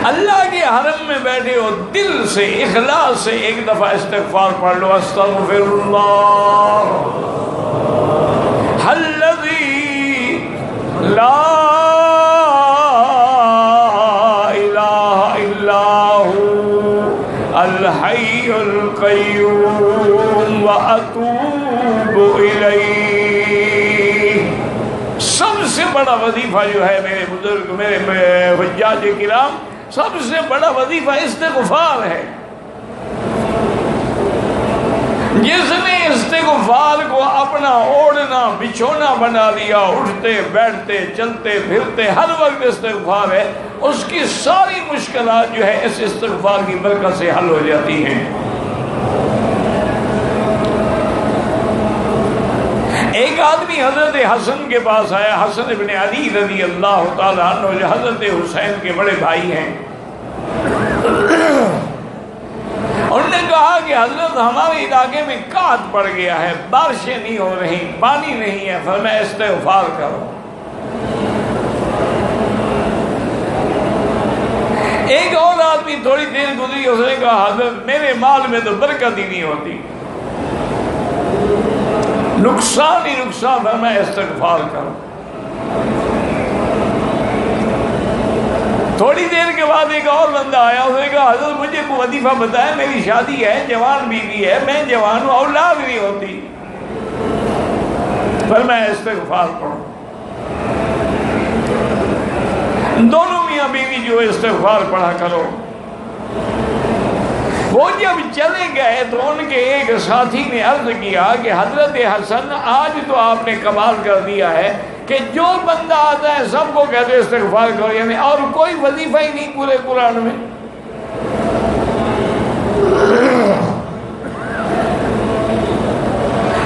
اللہ کے حرم میں بیٹھے ہو، دل سے اخلاص سے ایک دفعہ استغفار پڑھ لو، استغفر اللہ الذی لا الہ الا ہو الحی القیوم واتوب الیہ۔ سب سے بڑا وظیفہ جو ہے میرے بزرگ، میرے حجاج کرام، سب سے بڑا وظیفہ استغفار ہے۔ جس نے استغفار کو اپنا اوڑھنا بچھونا بنا لیا، اٹھتے بیٹھتے چلتے پھرتے ہر وقت استغفار ہے، اس کی ساری مشکلات جو ہے اس استغفار کی برکت سے حل ہو جاتی ہیں۔ ایک آدمی حضرت حسن کے پاس آیا، حسن ابن علی رضی اللہ تعالیٰ عنہ جو حضرت حسین کے بڑے بھائی ہیں۔ انہوں نے کہا کہ حضرت ہمارے علاقے میں قحط پڑ گیا ہے، بارشیں نہیں ہو رہی، پانی نہیں ہے، فرمایا استغفار کرو۔ ایک اور آدمی تھوڑی دیر گزری، اس نے کہا حضرت میرے مال میں تو برکت ہی نہیں ہوتی، نقصان ہی نقصان، فرمایا استغفار کرو۔ تھوڑی دیر کے بعد ایک اور بندہ آیا، اس نے کہا حضرت مجھے کوئی وظیفہ بتائے، میری شادی ہے، جوان بیوی ہے، میں جوان ہوں، اولاد نہیں ہوتی، فرمایا استغفار پڑھو۔ دونوں میاں بیوی جو استغفار پڑھا کرو۔ وہ جب چلے گئے تو ان کے ایک ساتھی نے عرض کیا کہ حضرت حسن آج تو آپ نے کمال کر دیا ہے کہ جو بندہ آتا ہے سب کو کہتے استغفار کرو، یعنی اور کوئی وظیفہ ہی نہیں پورے قرآن میں۔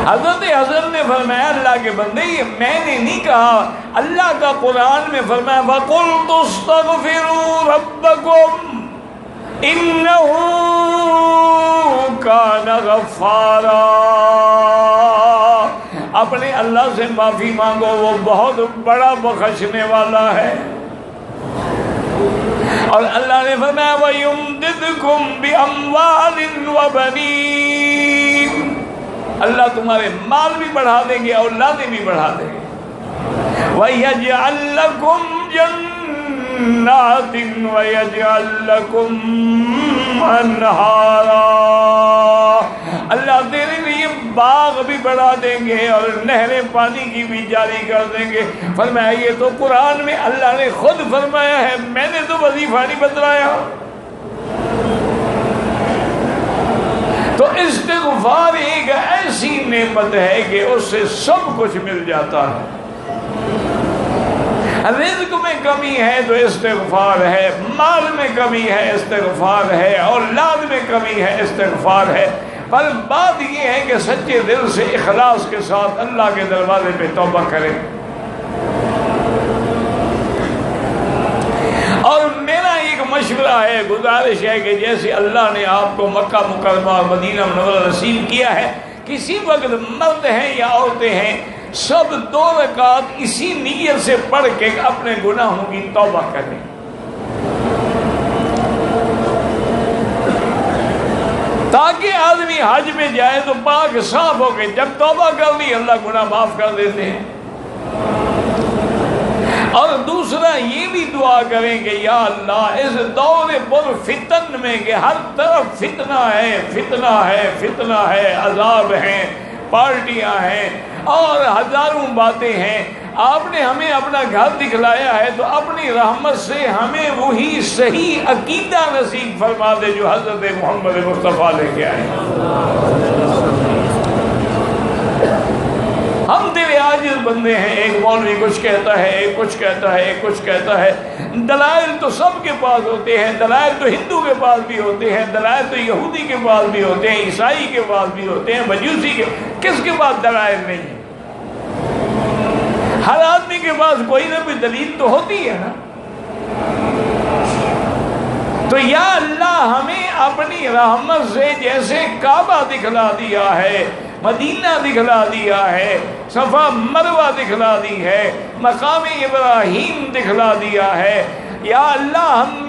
حضرت حسن نے فرمایا اللہ کے بندے، یہ میں نے نہیں کہا، اللہ کا قرآن میں فرمایا وَقُلْتُ اسْتَغْفِرُوا رَبَّكُمْ إِنَّهُ كَانَ غَفَّارًا، اپنے اللہ سے معافی مانگو، وہ بہت بڑا بخشنے والا ہے۔ اور اللہ نے فرمایا وَيُمْدِدْكُمْ بِأَمْوَالٍ وَبَنِينَ، اللہ تمہارے مال بھی بڑھا دیں گے، اولادیں بھی بڑھا دیں گے۔ وَيَجْعَلْ لَكُمْ جَنَّاتٍ وَيَجْعَلْ لَكُمْ أَنْهَارًا، اللہ تیرے لیے باغ بھی بڑھا دیں گے اور نہریں پانی کی بھی جاری کر دیں گے۔ فرمایا یہ تو قرآن میں اللہ نے خود فرمایا ہے، میں نے تو وظیفہ نہیں بتلایا۔ تو استغفار ایک ایسی نعمت ہے کہ اس سے سب کچھ مل جاتا ہے۔ رزق میں کمی ہے تو استغفار ہے، مال میں کمی ہے استغفار ہے، اولاد میں کمی ہے استغفار ہے، پر بات یہ ہے کہ سچے دل سے اخلاص کے ساتھ اللہ کے دروازے پہ توبہ کریں۔ اور میرا ایک مشورہ ہے، گزارش ہے کہ جیسے اللہ نے آپ کو مکہ مکرمہ اور مدینہ منورہ نصیب کیا ہے، کسی وقت مرد ہیں یا عورتیں ہیں، سب 2 رکعت اسی نیت سے پڑھ کے اپنے گناہوں کی توبہ کریں۔ تاکہ آدمی حج میں جائے تو پاک صاف ہو کے جب توبہ کر لی اللہ گناہ معاف کر دیتے ہیں۔ اور دوسرا یہ بھی دعا کریں کہ یا اللہ اس دور پر فتن میں کہ ہر طرف فتنہ ہے، فتنہ ہے، فتنہ ہے، عذاب ہیں، پارٹیاں ہیں اور ہزاروں باتیں ہیں، آپ نے ہمیں اپنا گھر دکھلایا ہے تو اپنی رحمت سے ہمیں وہی صحیح عقیدہ نصیب فرما دے جو حضرت محمد مصطفیٰ لے کے آئے۔ ہم تیرے عاجز بندے ہیں، ایک مولوی کچھ کہتا ہے، ایک کچھ کہتا ہے، ایک کچھ کہتا ہے، دلائل تو سب کے پاس ہوتے ہیں، دلائل تو ہندو کے پاس بھی ہوتے ہیں، دلائل تو یہودی کے پاس بھی ہوتے ہیں، عیسائی کے پاس بھی ہوتے ہیں، مجوسی کے، کس کے پاس دلائل نہیں ہے؟ ہر آدمی کے پاس کوئی نہ کوئی دلیل تو ہوتی ہے نا۔ تو یا اللہ ہمیں اپنی رحمت سے جیسے کعبہ دکھلا دیا ہے، مدینہ دکھلا دیا ہے، صفا مروہ دکھلا دی ہے، مقام ابراہیم دکھلا دیا ہے، یا اللہ ہم